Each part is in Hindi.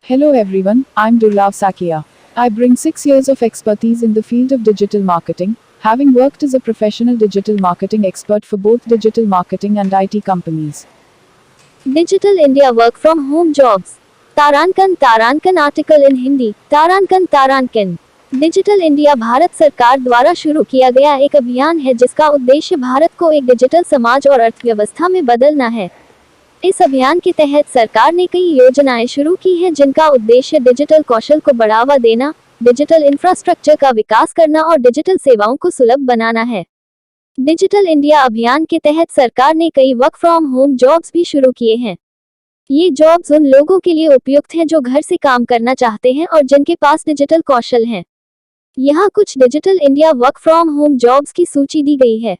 Hello everyone, I'm Durlav Sakia. I bring 6 years of expertise in the field of digital marketing, having worked as a professional digital marketing expert for both digital marketing and IT companies. Digital India Work from Home Jobs. तारांकन आर्टिकल इन हिंदी। तारांकन डिजिटल इंडिया भारत सरकार द्वारा शुरू किया गया एक अभियान है जिसका उद्देश्य भारत को एक डिजिटल समाज और अर्थव्यवस्था में बदलना है। इस अभियान के तहत सरकार ने कई योजनाएं शुरू की हैं जिनका उद्देश्य डिजिटल कौशल को बढ़ावा देना, डिजिटल इंफ्रास्ट्रक्चर का विकास करना और डिजिटल सेवाओं को सुलभ बनाना है। डिजिटल इंडिया अभियान के तहत सरकार ने कई वर्क फ्रॉम होम जॉब्स भी शुरू किए हैं। ये जॉब्स उन लोगों के लिए उपयुक्त हैं जो घर से काम करना चाहते हैं और जिनके पास डिजिटल कौशल हैं। यहाँ कुछ digital India work from home jobs की सूची दी गई है।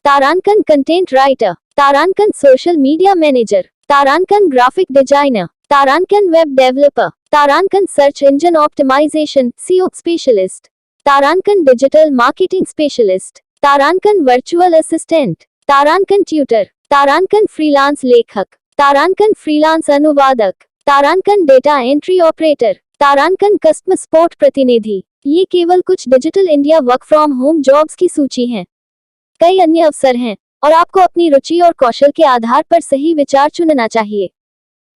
तारांकन कंटेंट राइटर, तारांकन सोशल मीडिया मैनेजर, तारांकन ग्राफिक डिजाइनर, तारांकन वेब डेवलपर, तारांकन search engine optimisation (SEO) specialist, तारांकन डिजिटल मार्केटिंग स्पेशलिस्ट, तारांकन वर्चुअल असिस्टेंट, तारांकन ट्यूटर, तारांकन फ्रीलांस लेखक, तारांकन फ्रीलांस अनुवादक, तारांकन डेटा एंट्री ऑपरेटर, तारांकन कस्टमर सपोर्ट प्रतिनिधि। ये केवल कुछ digital India work from home jobs की सूची हैं। कई अन्य अवसर हैं और आपको अपनी रुचि और कौशल के आधार पर सही विचार चुनना चाहिए।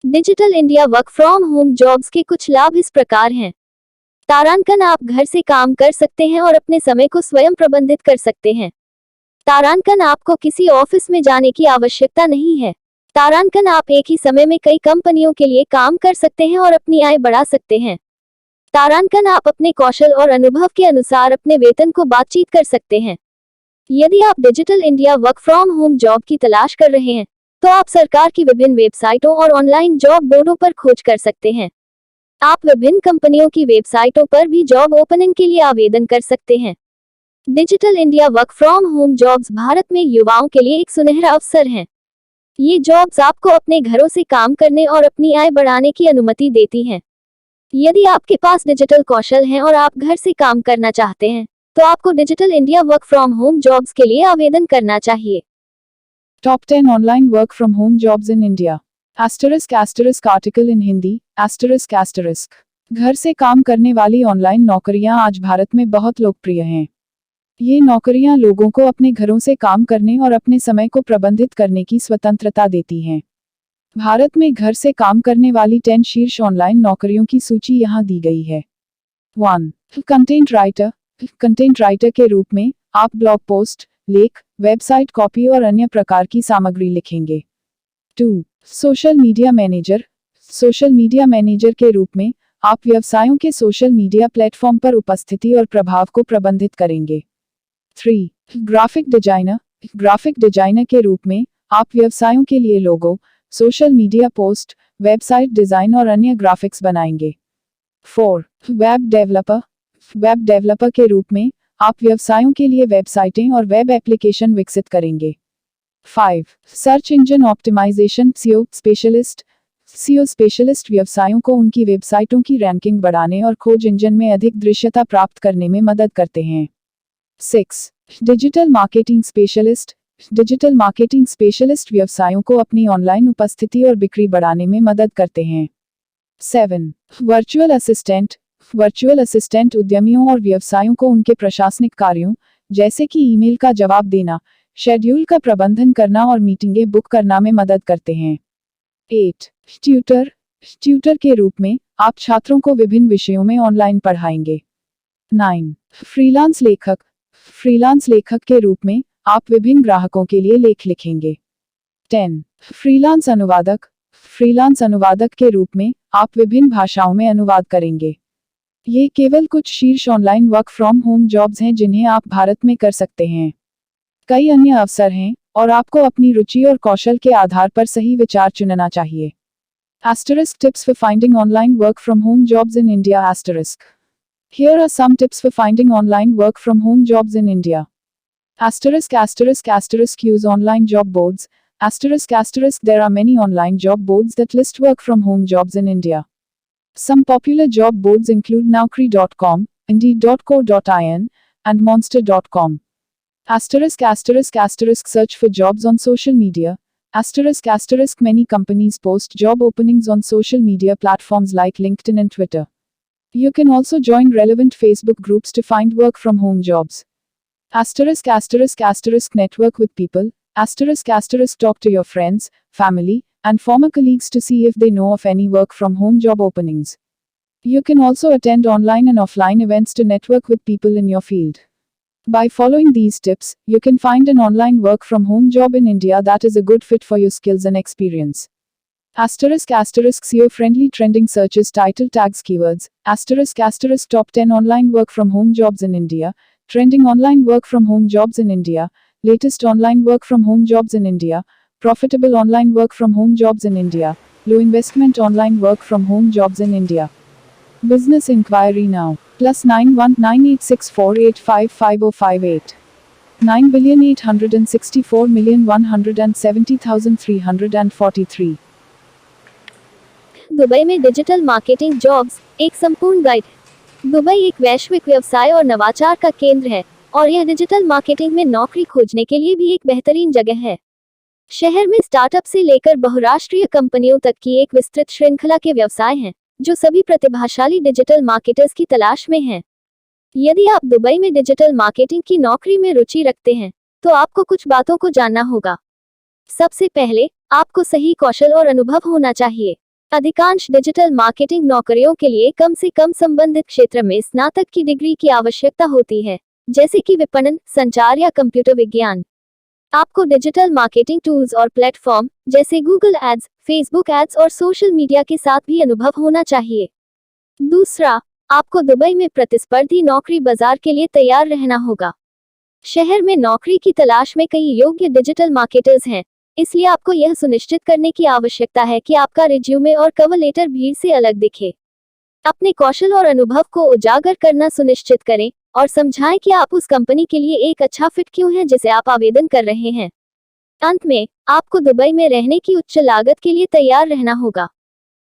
Digital India work from home jobs के कुछ लाभ इस प्रकार हैं। तारांकन आप घर से काम कर सकते हैं और अपने समय को स्वयं प्रबंधित कर सकते हैं। तारांकन आपको किसी ऑफिस में जाने की आवश्यकता नहीं है। तारांकन आप एक ही समय में कई कंपनियों के लिए काम कर सकते हैं और अपनी आय बढ़ा सकते हैं। तारांकन आप अपने कौशल और अनुभव के अनुसार अपने वेतन को बातचीत कर सकते हैं। यदि आप digital India work from home job की तलाश कर रहे हैं तो आप सरकार की विभिन्न वेबसाइटों और ऑनलाइन जॉब बोर्डों पर खोज कर सकते हैं। आप विभिन्न कंपनियों की वेबसाइटों पर भी जॉब ओपनिंग के लिए आवेदन कर सकते हैं। Digital India work from home jobs Bharat में युवाओं के लिए एक सुनहरा अवसर हैं। ये जॉब्स आपको अपने घरों से काम करने और अपनी आय बढ़ाने की अनुमति देती हैं। यदि आपके पास डिजिटल कौशल हैं और आप घर से काम करना चाहते हैं तो आपको digital India work from home jobs के लिए आवेदन करना चाहिए। Top 10 online work from home jobs in India. Article in Hindi. घर से काम करने वाली ऑनलाइन नौकरियां आज भारत में बहुत लोकप्रिय हैं। ये नौकरियां लोगों को अपने घरों से काम करने और अपने समय को प्रबंधित करने की स्वतंत्रता देती हैं। भारत में घर से काम करने वाली 10 शीर्ष ऑनलाइन नौकरियों की सूची यहाँ दी गई है। 1. कंटेंट राइटर के रूप में आप ब्लॉग पोस्ट, लेख, वेबसाइट कॉपी और अन्य प्रकार की सामग्री लिखेंगे। 2. सोशल मीडिया मैनेजर के रूप में आप व्यवसायों के सोशल मीडिया प्लेटफॉर्म पर उपस्थिति और प्रभाव को प्रबंधित करेंगे। 3. ग्राफिक डिजाइनर के रूप में आप व्यवसायों के लिए logo, social media post, website design और अन्य ग्राफिक्स बनाएंगे। 4. वेब डेवलपर के रूप में आप व्यवसायों के लिए वेबसाइटें और वेब एप्लीकेशन विकसित करेंगे। 5. Search engine optimisation (SEO) specialist व्यवसायों को उनकी वेबसाइटों की रैंकिंग बढ़ाने और खोज इंजन में अधिक दृश्यता प्राप्त करने में मदद करते हैं। 6. डिजिटल मार्केटिंग स्पेशलिस्ट व्यवसायों को अपनी ऑनलाइन उपस्थिति और बिक्री बढ़ाने में मदद करते हैं। 7. वर्चुअल असिस्टेंट उद्यमियों और व्यवसायों को उनके प्रशासनिक कार्यों जैसे कि ईमेल का जवाब देना, शेड्यूल का प्रबंधन करना और मीटिंगें बुक करना में मदद करते हैं। 8. ट्यूटर के रूप में आप छात्रों को विभिन्न विषयों में ऑनलाइन पढ़ाएंगे। 9. फ्रीलांस लेखक के रूप में आप विभिन्न ग्राहकों के लिए लेख लिखेंगे। 10. फ्रीलांस अनुवादक के रूप में आप विभिन्न भाषाओं में अनुवाद करेंगे। ये केवल कुछ शीर्ष online work from home jobs हैं जिन्हें आप भारत में कर सकते हैं। कई अन्य अवसर हैं और आपको अपनी रुचि और कौशल के आधार पर सही विचार चुनना चाहिए। *Tips for finding online work from home jobs in India*. Here are some tips for finding online work from home jobs in India. Use online job boards. There are many online job boards that list work from home jobs in India. Some popular job boards include Naukri.com, Indeed.co.in, and Monster.com. Search for jobs on social media. Asterisk many companies post job openings on social media platforms like LinkedIn and Twitter. You can also join relevant Facebook groups to find work from home jobs. Asterisk network with people. Asterisk talk to your friends, family, and former colleagues to see if they know of any work from home job openings. You can also attend online and offline events to network with people in your field. By following these tips, you can find an online work from home job in India that is a good fit for your skills and experience. Asterisk SEO friendly trending searches, title tags, keywords. Asterisk top 10 online work from home jobs in India. Trending online work from home jobs in India. Latest online work from home jobs in India. Profitable online work from home jobs in India. Low investment online work from home jobs in India. Business inquiry now. +919864855058. 9,864,170,343. Dubai में डिजिटल मार्केटिंग जॉब्स, एक संपूर्ण गाइड। दुबई एक वैश्विक व्यवसाय और नवाचार का केंद्र है और यह डिजिटल मार्केटिंग में नौकरी खोजने के लिए भी एक बेहतरीन जगह है। शहर में स्टार्टअप से लेकर बहुराष्ट्रीय कंपनियों तक की एक विस्तृत श्रृंखला के व्यवसाय हैं, जो सभी प्रतिभाशाली डिजिटल मार्केटर्स की तलाश में हैं। यदि आप दुबई में डिजिटल मार्केटिंग की नौकरी में रुचि रखते हैं, तो आपको कुछ बातों को जानना होगा। सबसे पहले, आपको सही कौशल और अनुभव होना चाहिए। अधिकांश डिजिटल मार्केटिंग नौकरियों के लिए कम से कम संबंधित क्षेत्र में स्नातक की डिग्री की आवश्यकता होती है, जैसे कि विपणन, संचार या कंप्यूटर विज्ञान। आपको डिजिटल मार्केटिंग टूल्स और प्लेटफॉर्म जैसे गूगल एड्स, फेसबुक एड्स और सोशल मीडिया के साथ भी अनुभव होना चाहिए। दूसरा, आपको दुबई में प्रतिस्पर्धी नौकरी बाजार के लिए तैयार रहना होगा। शहर में नौकरी की तलाश में कई योग्य डिजिटल मार्केटर्स हैं, इसलिए आपको यह सुनिश्चित करने की आवश्यकता है कि आपका रिज्यूमे और कवर लेटर भीड़ से अलग दिखे। अपने कौशल और अनुभव को उजागर करना सुनिश्चित करें और समझाएं कि आप उस कंपनी के लिए एक अच्छा फिट क्यों है जिसे आप आवेदन कर रहे हैं। अंत में, आपको दुबई में रहने की उच्च लागत के लिए तैयार रहना होगा।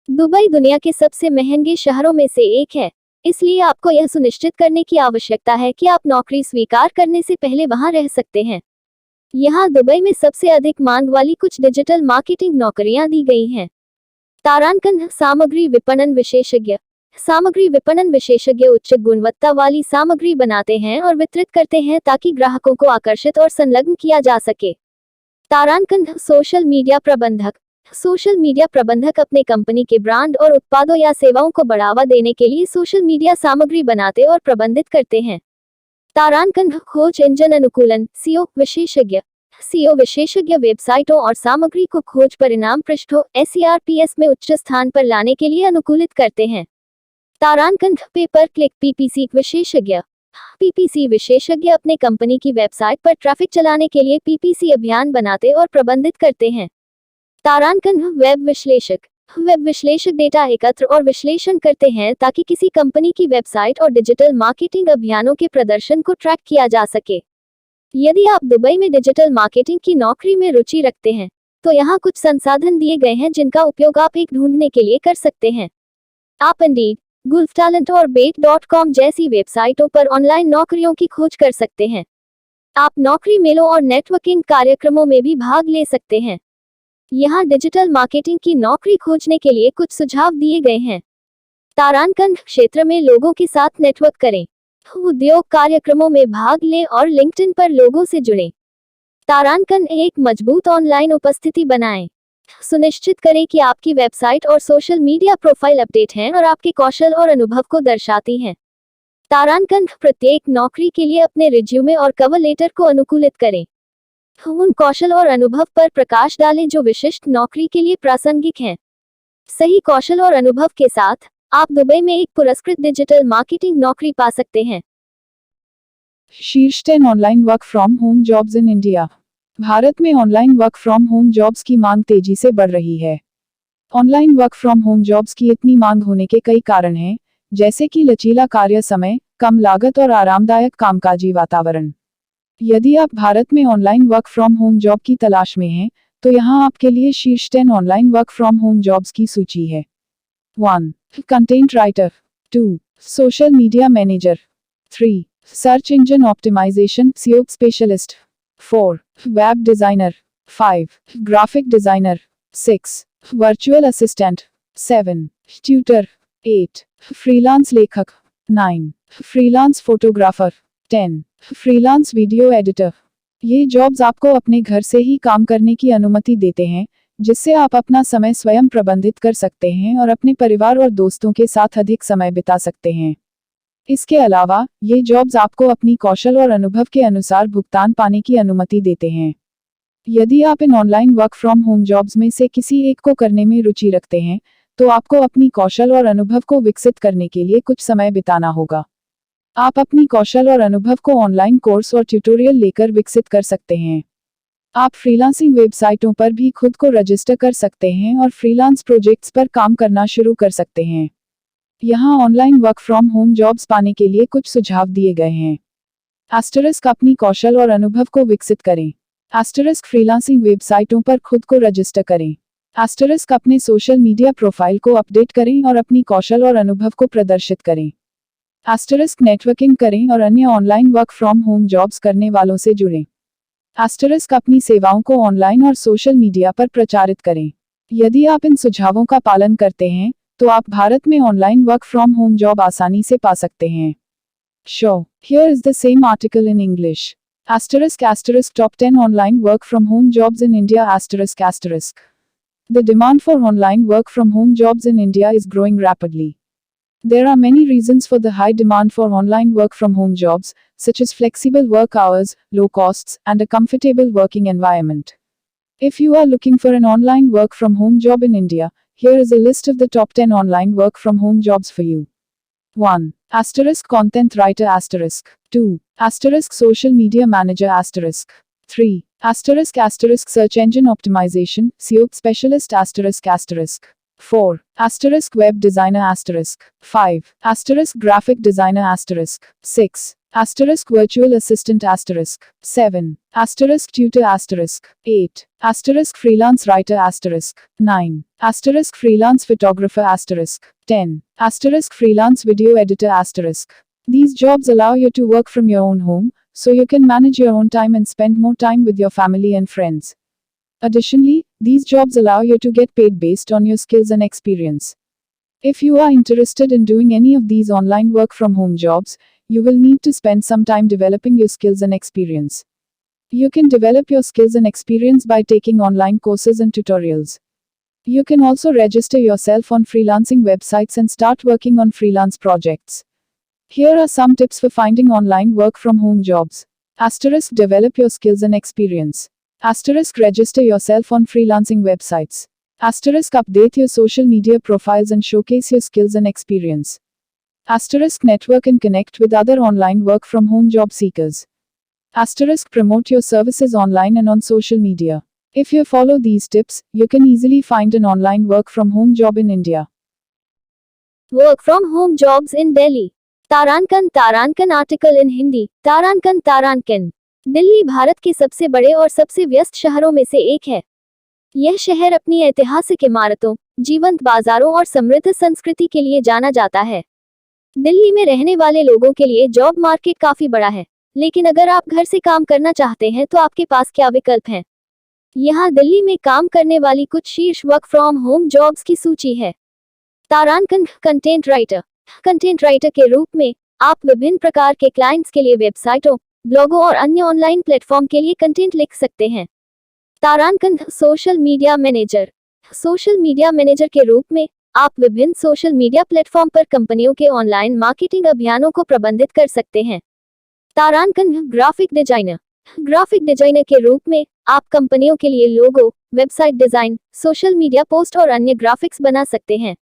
दुबई दुनिया के सबसे महंगे शहरों में से एक है, इसलिए आपको यह सुनिश्चित करने की आवश्यकता है कि आप नौकरी स्वीकार करने से पहले वहां रह सकते हैं। यहाँ दुबई में सबसे अधिक मांग वाली कुछ डिजिटल मार्केटिंग नौकरियां दी गई हैं। तारांकन सामग्री विपणन विशेषज्ञ। सामग्री विपणन विशेषज्ञ उच्च गुणवत्ता वाली सामग्री बनाते हैं और वितरित करते हैं ताकि ग्राहकों को आकर्षित और संलग्न किया जा सके। तारांकन सोशल मीडिया प्रबंधक। सोशल मीडिया प्रबंधक अपने कंपनी के ब्रांड और उत्पादों या सेवाओं को बढ़ावा देने के लिए सोशल मीडिया सामग्री बनाते और प्रबंधित करते हैं। तारांकन खोज इंजन अनुकूलन सीओ विशेषज्ञ। सीओ विशेषज्ञ वेबसाइटों और सामग्री को खोज परिणाम पृष्ठों SERPs में उच्च स्थान पर लाने के लिए अनुकूलित करते हैं। तारांकन पेपर क्लिक PPC विशेषज्ञ। PPC विशेषज्ञ अपने कंपनी की वेबसाइट पर ट्रैफिक चलाने के लिए PPC अभियान बनाते और प्रबंधित करते हैं। तारांकन वेब विश्लेषक। वेब विश्लेषक डेटा एकत्र और विश्लेषण करते हैं ताकि किसी कंपनी की वेबसाइट और डिजिटल मार्केटिंग अभियानों के प्रदर्शन को ट्रैक किया जा सके। यदि आप दुबई में डिजिटल मार्केटिंग की नौकरी में रुचि रखते हैं, तो यहाँ कुछ संसाधन दिए गए हैं जिनका उपयोग आप एक ढूंढने के लिए कर सकते हैं। आप इंडीड, गुल्फ टैलेंट और बेट.com जैसी वेबसाइटों पर ऑनलाइन नौकरियों की खोज कर सकते हैं। आप नौकरी मेलों और नेटवर्किंग कार्यक्रमों में भी भाग ले सकते हैं। यहाँ डिजिटल मार्केटिंग की नौकरी खोजने के लिए कुछ सुझाव दिए गए हैं। तारांकन क्षेत्र में लोगों के साथ नेटवर्क करें। उद्योग कार्यक्रमों में भाग लें और लिंक्डइन पर लोगों से जुड़ें। तारांकन एक मजबूत ऑनलाइन उपस्थिति बनाएं। सुनिश्चित करें कि आपकी वेबसाइट और सोशल मीडिया प्रोफाइल अपडेट हैं और आपके कौशल और अनुभव को दर्शाती हैं। तारांकन प्रत्येक नौकरी के लिए अपने रिज्यूमे और कवर लेटर को अनुकूलित करें। उन कौशल और अनुभव पर प्रकाश डालें जो विशिष्ट नौकरी के लिए प्रासंगिक हैं। सही कौशल और अनुभव के साथ आप दुबई में एक पुरस्कृत डिजिटल मार्केटिंग नौकरी पा सकते हैं। शीर्ष 10 online work from home jobs in India. भारत में online work from home jobs की मांग तेजी से बढ़ रही है। Online work from home jobs की इतनी मांग होने के कई कारण हैं, जैसे कि लचीला कार्य समय, कम लागत और आरामदायक कामकाजी वातावरण। यदि आप भारत में online work from home job की तलाश में हैं, तो यहाँ आपके लिए शीर्ष 10 online work from home jobs की सूची है। 1. Content writer. 2. Social media manager. 3. Search engine optimisation SEO specialist. 4. Web designer. 5. Graphic designer. 6. Virtual assistant. 7. Tutor. 8. Freelance लेखक. 9. Freelance photographer. 10. Freelance video editor. ये जॉब्स आपको अपने घर से ही काम करने की अनुमति देते हैं, जिससे आप अपना समय स्वयं प्रबंधित कर सकते हैं और अपने परिवार और दोस्तों के साथ अधिक समय बिता सकते हैं। इसके अलावा, ये जॉब्स आपको अपनी कौशल और अनुभव के अनुसार भुगतान पाने की अनुमति देते हैं। यदि आप इन online work from home jobs में से किसी एक को करने में रुचि रखते हैं, तो आपको अपनी कौशल और अनुभव को विकसित करने के लिए कुछ समय बिताना होगा। आप अपनी कौशल और अनुभव को ऑनलाइन कोर्स और ट्यूटोरियल लेकर विकसित कर सकते हैं। आप फ्रीलांसिंग वेबसाइटों पर भी खुद को रजिस्टर कर सकते हैं और फ्रीलांस प्रोजेक्ट्स पर काम करना शुरू कर सकते हैं। यहाँ online work from home jobs पाने के लिए कुछ सुझाव दिए गए हैं। * अपनी कौशल और अनुभव को विकसित करें। * फ्रीलांसिंग वेबसाइटों पर खुद को रजिस्टर करें। * अपने सोशल मीडिया प्रोफाइल को अपडेट करें और अपनी कौशल और अनुभव को प्रदर्शित करें। * नेटवर्किंग करें और अन्य online work from home jobs करने वालों से जुड़ें। * अपनी सेवाओं को ऑनलाइन और सोशल मीडिया पर प्रचारित करें। यदि आप इन सुझावों का पालन करते हैं, तो आप भारत में online work from home job आसानी से पा सकते हैं। Here is the same article in English. * Top 10 online work from home jobs in India. *. The demand for online work from home jobs in India is growing rapidly. There are many reasons for the high demand for online work from home jobs, such as flexible work hours, low costs, and a comfortable working environment. If you are looking for an online work from home job in India, here is a list of the top 10 online work from home jobs for you. 1. Content writer. 2. Social media manager. 3. Search engine optimization, SEO specialist. 4. Web designer. 5. Graphic designer. 6. Virtual assistant. 7. Tutor. 8. Freelance writer. 9. Freelance photographer. 10. Freelance video editor. These jobs allow you to work from your own home, so you can manage your own time and spend more time with your family and friends. Additionally, these jobs allow you to get paid based on your skills and experience. If you are interested in doing any of these online work from home jobs, you will need to spend some time developing your skills and experience. You can develop your skills and experience by taking online courses and tutorials. You can also register yourself on freelancing websites and start working on freelance projects. Here are some tips for finding online work from home jobs. * Develop your skills and experience. * Register yourself on freelancing websites. * Update your social media profiles and showcase your skills and experience. * Network and connect with other online work from home job seekers. * Promote your services online and on social media. If you follow these tips, you can easily find an online work from home job in India. Work from home jobs in Delhi. तारानकन आर्टिकल इन हिंदी। तारानकन दिल्ली भारत के सबसे बड़े और सबसे व्यस्त शहरों में से एक है। यह शहर अपनी ऐतिहासिक इमारतों, जीवंत बाजारों और समृद्ध संस्कृति के लिए जाना जाता है। दिल्ली में रहने वाले लोगों के लिए जॉब मार्केट काफी बड़ा है, लेकिन अगर आप घर से काम करना चाहते हैं तो आपके पास क्या विकल्प हैं? यहाँ दिल्ली में काम करने वाली कुछ शीर्ष वर्क फ्रॉम होम जॉब्स की सूची है। तारानकन कंटेंट राइटर। कंटेंट राइटर के रूप में आप विभिन्न प्रकार के क्लाइंट्स के लिए वेबसाइटों, ब्लॉगों और अन्य ऑनलाइन प्लेटफॉर्म के लिए कंटेंट लिख सकते हैं। तारानकन social media manager. Social media manager के रूप में आप विभिन्न सोशल मीडिया प्लेटफॉर्म पर कंपनियों के ऑनलाइन मार्केटिंग अभियानों को प्रबंधित कर सकते हैं। तारानकन ग्राफिक डिजाइनर। ग्राफिक डिजाइनर के रूप में आप कंपनियों के लिए logo, website design, social media post और अन्य ग्राफिक्स बना सकते हैं।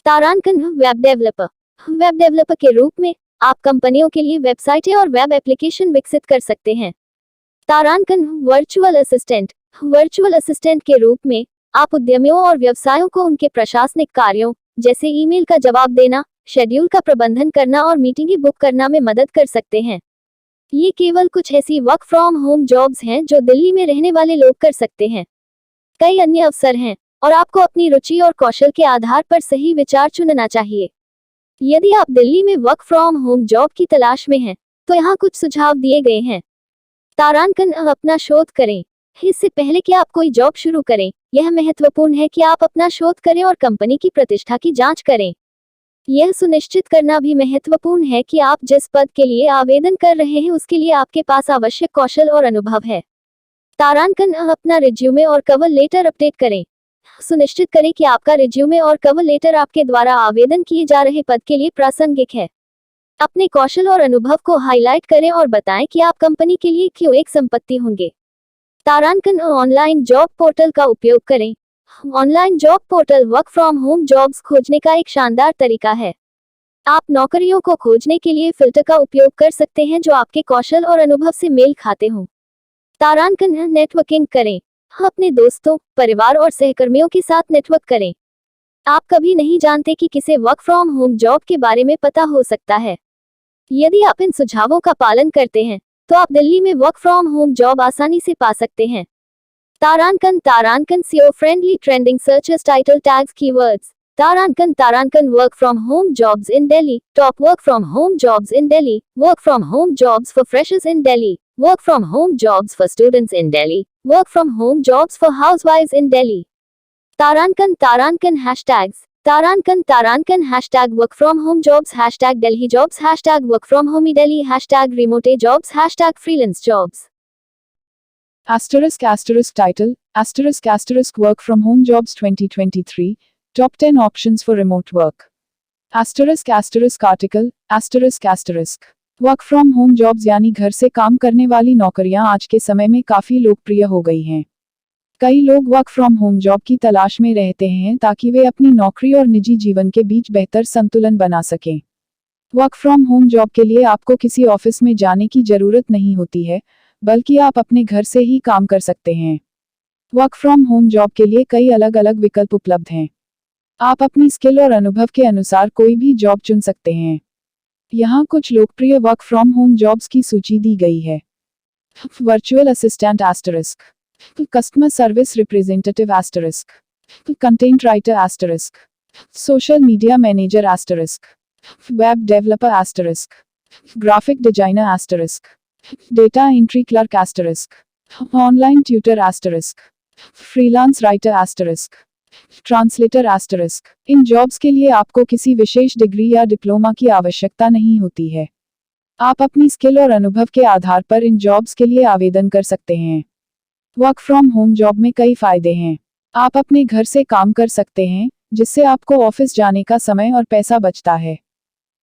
तारानकन वेब डेवलपर। वेब डेवलपर के रूप में आप कंपनियों के लिए वेबसाइटें और वेब एप्लीकेशन विकसित कर सकते हैं। तारानकन वर्चुअल असिस्टेंट। वर्चुअल असिस्टेंट के रूप में आप उद्यमियों और व्यवसायों को उनके प्रशासनिक कार्यों, जैसे ईमेल का जवाब देना, शेड्यूल का प्रबंधन करना और मीटिंगें बुक करना में मदद कर सकते हैं। ये केवल कुछ ऐसी वर्क फ्रॉम होम जॉब्स हैं जो दिल्ली में रहने वाले लोग कर सकते हैं। कई अन्य अवसर हैं और आपको अपनी रुचि और कौशल के आधार पर सही विचार चुनना चाहिए। यदि आप दिल्ली में वर्क फ्रॉम होम जॉब की तलाश में हैं, तो यहाँ कुछ सुझाव दिए गए हैं। तारानकन अपना शोध करें। इससे पहले कि आप कोई जॉब शुरू करें, यह महत्वपूर्ण है कि आप अपना शोध करें और कंपनी की प्रतिष्ठा की जांच करें। यह सुनिश्चित करना भी महत्वपूर्ण है कि आप जिस पद के लिए आवेदन कर रहे हैं उसके लिए आपके पास आवश्यक कौशल और अनुभव है। तारांकन अपना रिज्यूमे और कवर लेटर अपडेट करें। सुनिश्चित करें कि आपका रिज्यूमे और कवर लेटर आपके द्वारा आवेदन किए जा रहे पद के लिए प्रासंगिक है। अपने कौशल और अनुभव को हाईलाइट करें और बताएं कि आप कंपनी के लिए क्यों एक संपत्ति होंगे। तारांकन ऑनलाइन जॉब पोर्टल का उपयोग करें। Online job portal work from home jobs खोजने का एक शानदार तरीका है। आप नौकरियों को खोजने के लिए फिल्टर का उपयोग कर सकते हैं जो आपके कौशल और अनुभव से मेल खाते हों। तारांकन नेटवर्किंग करें। अपने दोस्तों, परिवार और सहकर्मियों के साथ नेटवर्क करें। आप कभी नहीं जानते कि किसे वर्क फ्रॉम होम जॉब के बारे में पता हो सकता है। यदि आप इन सुझावों का पालन करते हैं तो आप दिल्ली में वर्क फ्रॉम होम जॉब आसानी से पा सकते हैं। तारांकन SEO friendly trending searches title tags keywords. तारांकन work from home jobs in Delhi. Top work from home jobs in Delhi. Work from home jobs for freshers in Delhi. Work from home jobs for students in Delhi. Work from home jobs for housewives in Delhi. तारांकन हैशटैग्स। तारांकन hashtag work from home jobs, hashtag Delhi jobs, hashtag work from home Delhi, hashtag remote jobs, hashtag freelance jobs. Title, work from home jobs 2023, top 10 options for remote work. Article, work from home jobs यानी घर से काम करने वाली नौकरियां आज के समय में काफी लोकप्रिय हो गई हैं। कई लोग वर्क फ्रॉम होम जॉब की तलाश में रहते हैं ताकि वे अपनी नौकरी और निजी जीवन के बीच बेहतर संतुलन बना सकें। वर्क फ्रॉम होम जॉब के लिए आपको किसी ऑफिस में जाने की जरूरत नहीं होती है, बल्कि आप अपने घर से ही काम कर सकते हैं। वर्क फ्रॉम होम जॉब के लिए कई अलग अलग विकल्प उपलब्ध हैं। आप अपनी स्किल और अनुभव के अनुसार कोई भी जॉब चुन सकते हैं। यहाँ कुछ लोकप्रिय वर्क फ्रॉम होम जॉब्स की सूची दी गई है। Virtual assistant *, customer service representative *, content writer *, social media manager *, web developer *, graphic designer *, data entry clerk *, online tutor *, freelance writer *, translator *। इन जॉब्स के लिए आपको किसी विशेष डिग्री या डिप्लोमा की आवश्यकता नहीं होती है। आप अपनी स्किल और अनुभव के आधार पर इन जॉब्स के लिए आवेदन कर सकते हैं। वर्क फ्रॉम होम जॉब में कई फायदे हैं। आप अपने घर से काम कर सकते हैं, जिससे आपको ऑफिस जाने का समय और पैसा बचता है।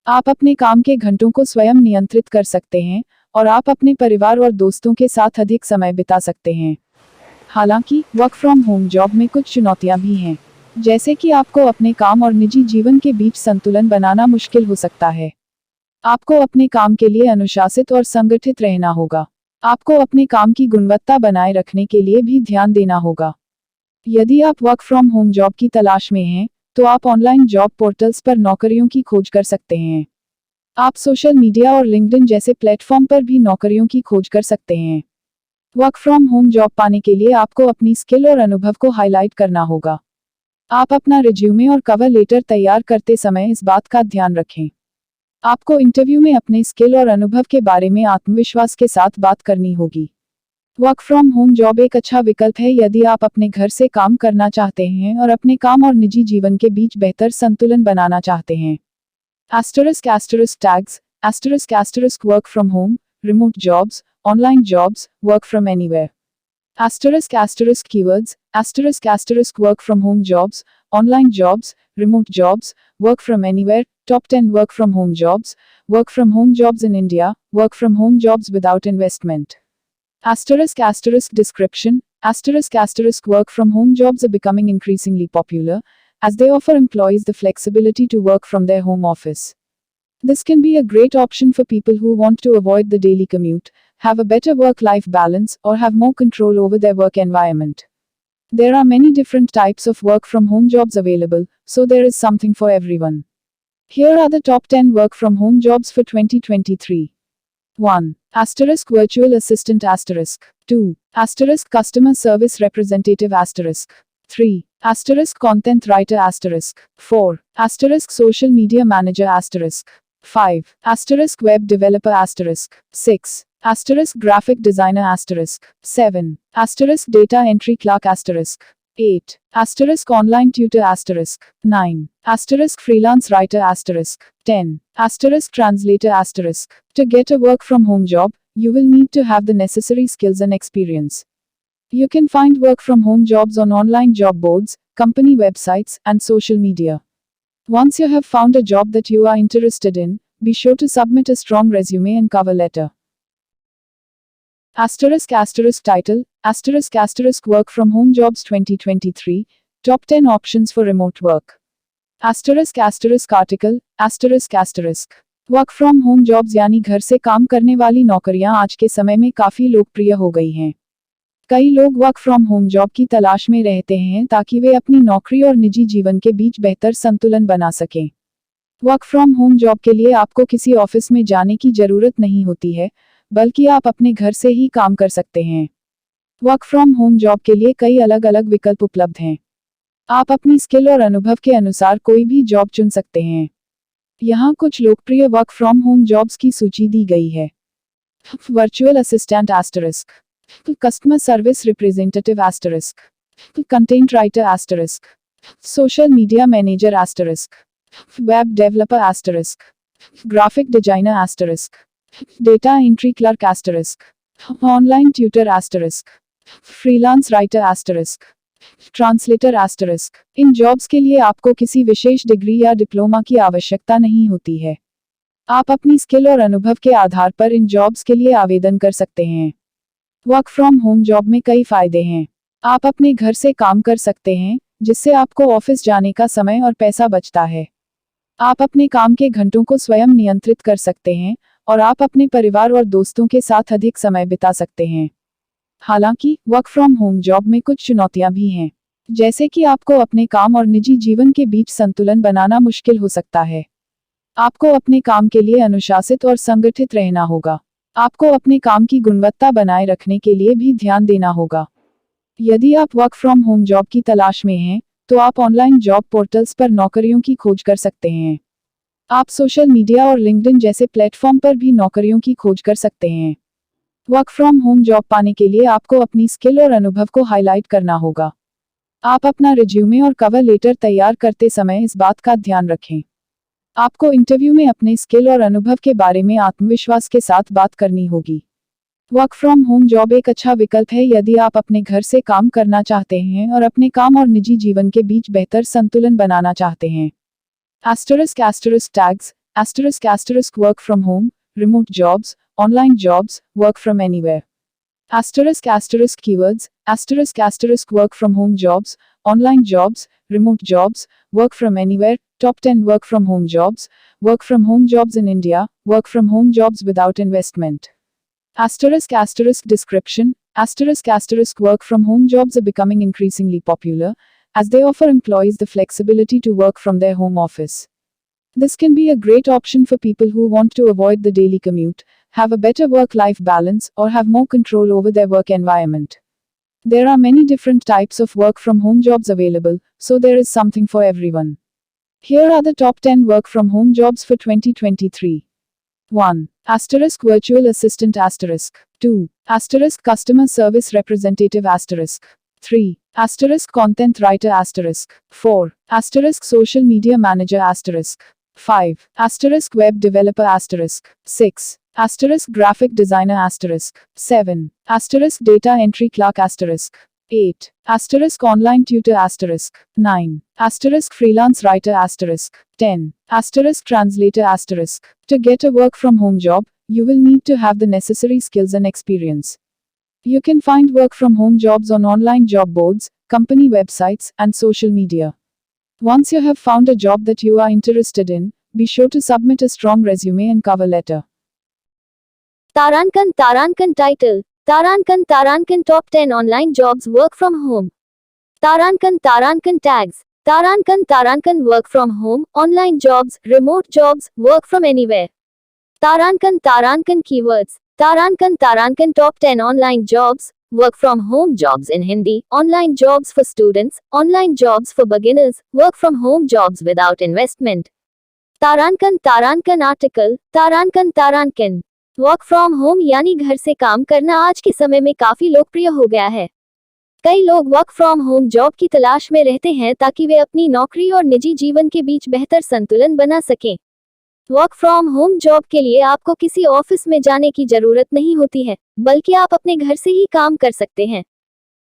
आप अपने काम के घंटों को स्वयं नियंत्रित कर सकते हैं और आप अपने परिवार और दोस्तों के साथ अधिक समय बिता सकते हैं। हालांकि वर्क फ्रॉम होम जॉब में कुछ चुनौतियां भी हैं, जैसे कि आपको अपने काम और निजी जीवन के बीच संतुलन बनाना मुश्किल हो सकता है। आपको अपने काम के लिए अनुशासित और संगठित रहना होगा। आपको अपने काम की गुणवत्ता बनाए रखने के लिए भी ध्यान देना होगा। यदि आप वर्क फ्रॉम होम जॉब की तलाश में हैं, तो आप ऑनलाइन जॉब पोर्टल्स पर नौकरियों की खोज कर सकते हैं। आप सोशल मीडिया और लिंक्डइन जैसे प्लेटफॉर्म पर भी नौकरियों की खोज कर सकते हैं। वर्क फ्रॉम होम जॉब पाने के लिए आपको अपनी स्किल और अनुभव को हाईलाइट करना होगा। आप अपना रिज्यूमे और कवर लेटर तैयार करते समय इस बात का ध्यान रखें। आपको इंटरव्यू में अपने स्किल और अनुभव के बारे में आत्मविश्वास के साथ बात करनी होगी। वर्क फ्रॉम होम जॉब एक अच्छा विकल्प है यदि आप अपने घर से काम करना चाहते हैं और अपने काम और निजी जीवन के बीच बेहतर संतुलन बनाना चाहते हैं। **tags*** work from home, remote jobs, online jobs, work from anywhere. **keywords** work from home jobs, online jobs, remote jobs, work from anywhere, top 10 work from home jobs in India, work from home jobs without investment. Description. Work from home jobs are becoming increasingly popular, as they offer employees the flexibility to work from their home office. This can be a great option for people who want to avoid the daily commute, have a better work-life balance, or have more control over their work environment. There are many different types of work from home jobs available, so there is something for everyone. Here are the top 10 work from home jobs for 2023. 1. Virtual assistant * 2. Customer service representative * 3. Content writer * 4. Social media manager * 5. Web developer * 6. Asterisk graphic designer asterisk. 7. Asterisk data entry clerk asterisk. 8. Asterisk online tutor asterisk. 9. Asterisk freelance writer asterisk. 10. Asterisk translator asterisk. To get a work from home job, you will need to have the necessary skills and experience. You can find work from home jobs on online job boards, company websites, and social media. Once you have found a job that you are interested in, be sure to submit a strong resume and cover letter. Asterisk asterisk title, asterisk work from home jobs 2023, top 10 options for remote work. Asterisk article, asterisk. Work from home jobs यानी घर से काम करने वाली नौकरियां आज के समय में काफी लोकप्रिय हो गई हैं। कई लोग वर्क फ्रॉम होम जॉब की तलाश में रहते हैं ताकि वे अपनी नौकरी और निजी जीवन के बीच बेहतर संतुलन बना सकें। वर्क फ्रॉम होम जॉब के लिए आपको किसी ऑफिस में जाने की जरूरत नहीं होती है, बल्कि आप अपने घर से ही काम कर सकते हैं। वर्क फ्रॉम होम जॉब के लिए कई अलग अलग विकल्प उपलब्ध हैं। आप अपनी स्किल और अनुभव के अनुसार कोई भी जॉब चुन सकते हैं। यहाँ कुछ लोकप्रिय वर्क फ्रॉम होम जॉब्स की सूची दी गई है। Virtual assistant asterisk, customer service representative asterisk, content writer asterisk, social media manager asterisk, web developer asterisk, graphic designer asterisk, data entry clerk asterisk, online tutor asterisk, freelance writer asterisk, translator asterisk. इन जॉब्स के लिए आपको किसी विशेष डिग्री या डिप्लोमा की आवश्यकता नहीं होती है। आप अपनी स्किल और अनुभव के आधार पर इन जॉब्स के लिए आवेदन कर सकते हैं। वर्क फ्रॉम होम जॉब में कई फायदे हैं। आप अपने घर से काम कर सकते हैं, जिससे आपको ऑफिस जाने का समय और पैसा बचता है। आप अपने काम के घंटों को स्वयं नियंत्रित कर सकते हैं और आप अपने परिवार और दोस्तों के साथ अधिक समय बिता सकते हैं। हालांकि वर्क फ्रॉम होम जॉब में कुछ चुनौतियां भी हैं, जैसे कि आपको अपने काम और निजी जीवन के बीच संतुलन बनाना मुश्किल हो सकता है। आपको अपने काम के लिए अनुशासित और संगठित रहना होगा। आपको अपने काम की गुणवत्ता बनाए रखने के लिए भी ध्यान देना होगा। यदि आप वर्क फ्रॉम होम जॉब की तलाश में हैं, तो आप ऑनलाइन जॉब पोर्टल्स पर नौकरियों की खोज कर सकते हैं। आप सोशल मीडिया और लिंक्डइन जैसे प्लेटफॉर्म पर भी नौकरियों की खोज कर सकते हैं। वर्क फ्रॉम होम जॉब पाने के लिए आपको अपनी स्किल और अनुभव को हाईलाइट करना होगा। आप अपना रिज्यूमे और कवर लेटर तैयार करते समय इस बात का ध्यान रखें। आपको इंटरव्यू में अपने स्किल और अनुभव के बारे में आत्मविश्वास के साथ बात करनी होगी। वर्क फ्रॉम होम जॉब एक अच्छा विकल्प है यदि आप अपने घर से काम करना चाहते हैं और अपने काम और निजी जीवन के बीच बेहतर संतुलन बनाना चाहते हैं। Asterisk tags, asterisk work from home, remote jobs, online jobs, work from anywhere. Asterisk keywords, asterisk work from home jobs, online jobs, remote jobs, work from anywhere, top 10 work from home jobs in India, work from home jobs without investment. Asterisk description, asterisk work from home jobs are becoming increasingly popular, as they offer employees the flexibility to work from their home office. This can be a great option for people who want to avoid the daily commute, have a better work-life balance, or have more control over their work environment. There are many different types of work from home jobs available, so there is something for everyone. Here are the top 10 work from home jobs for 2023. 1. Asterisk virtual assistant asterisk. 2. Asterisk customer service representative asterisk. 3. Asterisk content writer asterisk. 4. Asterisk social media manager asterisk. 5. Asterisk web developer asterisk. 6. Asterisk graphic designer asterisk. 7. Asterisk data entry clerk asterisk. 8. Asterisk online tutor asterisk. 9. Asterisk freelance writer asterisk. 10. Asterisk translator asterisk. To get a work from home job, you will need to have the necessary skills and experience. You can find work from home jobs on online job boards, company websites, and social media. Once you have found a job that you are interested in, be sure to submit a strong resume and cover letter. Tarankan title. Tarankan top 10 online jobs work from home. Tarankan tags. Tarankan work from home, online jobs, remote jobs, work from anywhere. Tarankan keywords. Tarankan top 10 online jobs, work from home jobs in Hindi, online jobs for students, online jobs for beginners, work from home jobs without investment. Tarankan article, Tarankan. Work from home यानी घर से काम करना आज के समय में काफी लोकप्रिय हो गया है। कई लोग वर्क फ्रॉम होम जॉब की तलाश में रहते हैं ताकि वे अपनी नौकरी और निजी जीवन के बीच बेहतर संतुलन बना सकें। वर्क फ्रॉम होम जॉब के लिए आपको किसी ऑफिस में जाने की जरूरत नहीं होती है, बल्कि आप अपने घर से ही काम कर सकते हैं।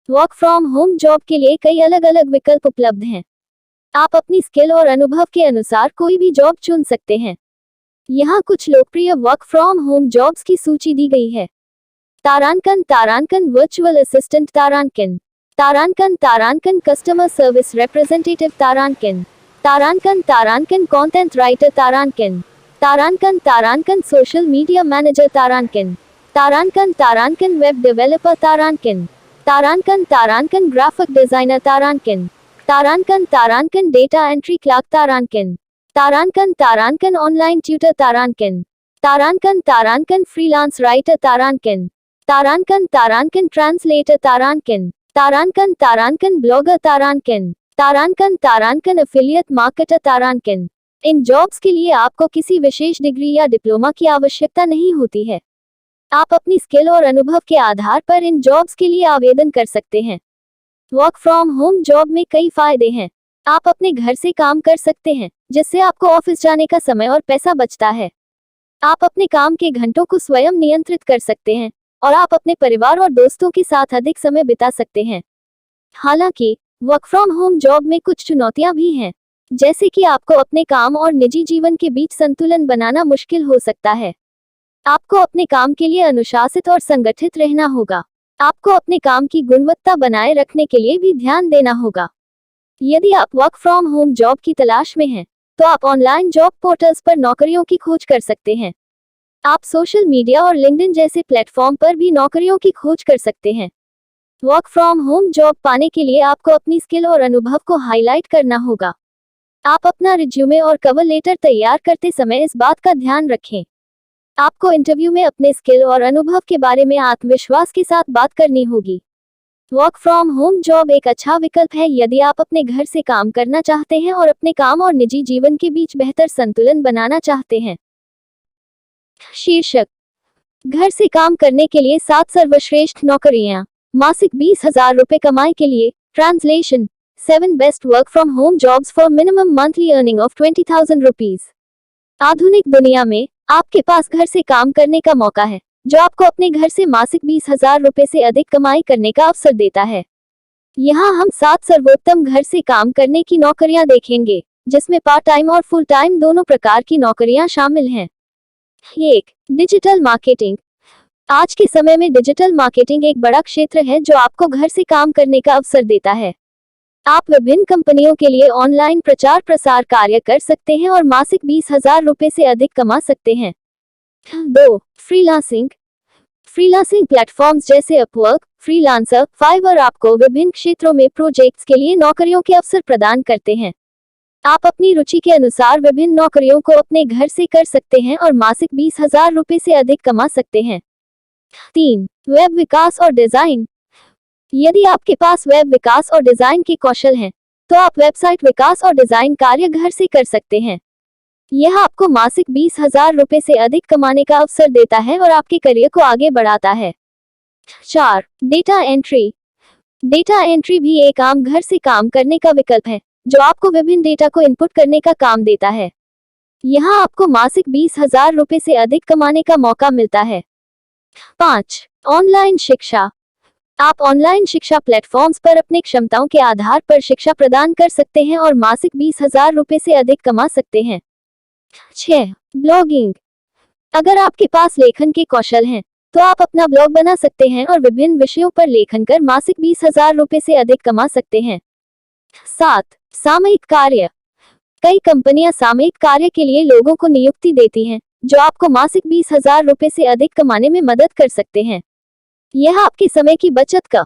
वर्क फ्रॉम होम जॉब के लिए कई अलग अलग विकल्प उपलब्ध हैं। आप अपनी स्किल और अनुभव के अनुसार कोई भी जॉब चुन सकते हैं। यहाँ कुछ लोकप्रिय वर्क फ्रॉम होम जॉब्स की सूची दी गई है। तारांकन वर्चुअल असिस्टेंट तारांकन कस्टमर सर्विस रिप्रेजेंटेटिव तारांकन कंटेंट राइटर तारांकन सोशल मीडिया मैनेजर तारांकन वेब डेवलपर तारांकन ग्राफिक डिजाइनर तारांकन डेटा एंट्री क्लर्क तारांकन ऑनलाइन ट्यूटर तारांकन फ्रीलांस राइटर तारांकन ट्रांसलेटर तारांकन ब्लॉगर तारांकन एफिलिएट मार्केटर इन जॉब्स के लिए आपको किसी विशेष डिग्री या डिप्लोमा की आवश्यकता नहीं होती है। आप अपनी स्किल और अनुभव के आधार पर इन जॉब्स के लिए आवेदन कर सकते हैं। वर्क फ्रॉम होम जॉब में कई फायदे हैं। आप अपने घर से काम कर सकते हैं, जिससे आपको ऑफिस जाने का समय और पैसा बचता है। आप अपने काम के घंटों को स्वयं नियंत्रित कर सकते हैं और आप अपने परिवार और दोस्तों के साथ अधिक समय बिता सकते हैं। हालांकि वर्क फ्रॉम होम जॉब में कुछ चुनौतियां भी हैं, जैसे कि आपको अपने काम और निजी जीवन के बीच संतुलन बनाना मुश्किल हो सकता है। आपको अपने काम के लिए अनुशासित और संगठित रहना होगा। आपको अपने काम की गुणवत्ता बनाए रखने के लिए भी ध्यान देना होगा। यदि आप वर्क फ्रॉम होम जॉब की तलाश में हैं, तो आप ऑनलाइन जॉब पोर्टल्स पर नौकरियों की खोज कर सकते हैं। आप सोशल मीडिया और लिंक्डइन जैसे प्लेटफॉर्म पर भी नौकरियों की खोज कर सकते हैं। वर्क फ्रॉम होम जॉब पाने के लिए आपको अपनी स्किल और अनुभव को हाईलाइट करना होगा। आप अपना रिज्यूमे और कवर लेटर तैयार करते समय इस बात का ध्यान रखें। आपको इंटरव्यू में अपने स्किल और अनुभव के बारे में आत्मविश्वास के साथ बात करनी होगी। वर्क फ्रॉम होम जॉब एक अच्छा विकल्प है यदि आप अपने घर से काम करना चाहते हैं और अपने काम और निजी जीवन के बीच बेहतर संतुलन बनाना चाहते हैं। शीर्षक: घर से काम करने के लिए 7 सर्वश्रेष्ठ नौकरियां, मासिक 20,000 रुपए कमाई के लिए। Translation: 7 best work from home jobs for minimum monthly earning of 20,000 rupees. आधुनिक दुनिया में आपके पास घर से काम करने का मौका है, जो आपको अपने घर से मासिक 20,000 रुपए से अधिक कमाई करने का अवसर देता है। यहाँ हम 7 सर्वोत्तम घर से काम करने की नौकरियां देखेंगे, जिसमें पार्ट टाइम और फुल टाइम दोनों प्रकार की नौकरियां शामिल हैं। 1. Digital marketing. आज के समय में डिजिटल मार्केटिंग एक बड़ा क्षेत्र है जो आपको घर से काम करने का अवसर देता है। आप विभिन्न कंपनियों के लिए ऑनलाइन प्रचार प्रसार कार्य कर सकते हैं और मासिक 20,000 रुपए से अधिक कमा सकते हैं। 2. फ्रीलांसिंग। फ्रीलांसिंग प्लेटफॉर्म्स जैसे अपवर्क, फ्रीलांसर, फाइवर आपको विभिन्न क्षेत्रों में प्रोजेक्ट्स के लिए नौकरियों के अवसर प्रदान करते हैं। आप अपनी रुचि के अनुसार विभिन्न नौकरियों को अपने घर से कर सकते हैं और मासिक 20,000 रुपए से अधिक कमा सकते हैं। 3. वेब विकास और डिजाइन। यदि आपके पास वेब विकास और डिजाइन के कौशल हैं, तो आप वेबसाइट विकास और डिजाइन कार्य घर से कर सकते हैं। यह आपको मासिक 20,000 रुपए से अधिक कमाने का अवसर देता है और आपके करियर को आगे बढ़ाता है। 4. Data entry. डेटा एंट्री भी एक आम घर से काम करने का विकल्प है, जो आपको विभिन्न डेटा को इनपुट करने का काम देता है। यहाँ आपको मासिक 20,000 रुपए से अधिक कमाने का मौका मिलता है। 5. ऑनलाइन शिक्षा। आप ऑनलाइन शिक्षा प्लेटफॉर्म्स पर अपनी क्षमताओं के आधार पर शिक्षा प्रदान कर सकते हैं और मासिक 20,000 रुपए से अधिक कमा सकते हैं। 6. ब्लॉगिंग। अगर आपके पास लेखन के कौशल हैं, तो आप अपना ब्लॉग बना सकते हैं और विभिन्न विषयों पर लेखन कर मासिक 20,000 रुपए से अधिक कमा सकते हैं। 7. सामयिक कार्य। कई कंपनियां सामयिक कार्य के लिए लोगों को नियुक्ति देती हैं, जो आपको मासिक 20,000 रुपए से अधिक कमाने में मदद कर सकते हैं। यह आपके समय की बचत का